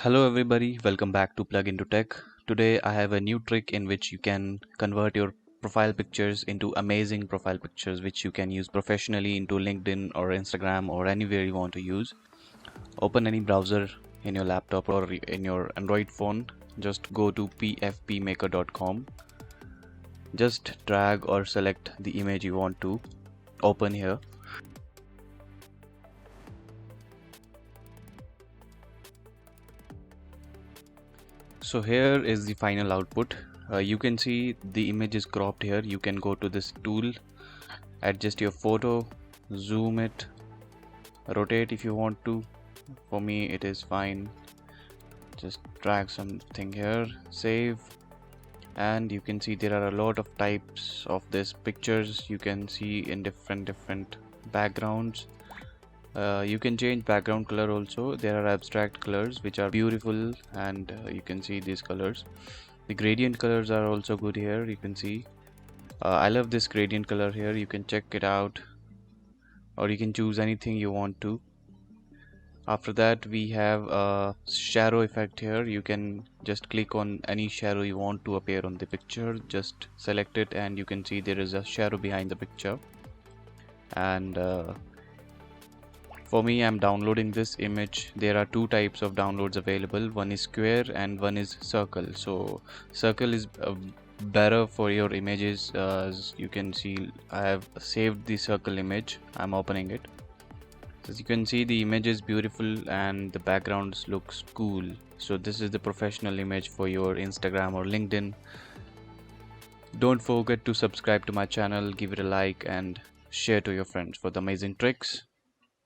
Hello everybody, welcome back to Plug into Tech. Today I have a new trick in which you can convert your profile pictures into amazing profile pictures which you can use professionally into LinkedIn or Instagram or anywhere you want to use. Open any browser in your laptop or in your Android phone. Just go to pfpmaker.com. Just drag or select the image you want to open here. So here is the final output. You can see the image is cropped here. You can go to this tool, adjust your photo, zoom it, rotate if you want to. For me it is fine. Just drag something here, save, and you can see there are a lot of types of these pictures. You can see in different backgrounds. You can change background color also. There are abstract colors which are beautiful, and you can see these colors. The gradient colors are also good here. You can see I love this gradient color here. You can check it out, or you can choose anything you want to. After that we have a shadow effect here. You can just click on any shadow you want to appear on the picture, just select it, and you can see there is a shadow behind the picture. And for me, I'm downloading this image. There are two types of downloads available. One is square and one is circle. So circle is better for your images. As you can see, I have saved the circle image. I'm opening it. As you can see, the image is beautiful and the background looks cool. So this is the professional image for your Instagram or LinkedIn. Don't forget to subscribe to my channel, give it a like, and share to your friends for the amazing tricks.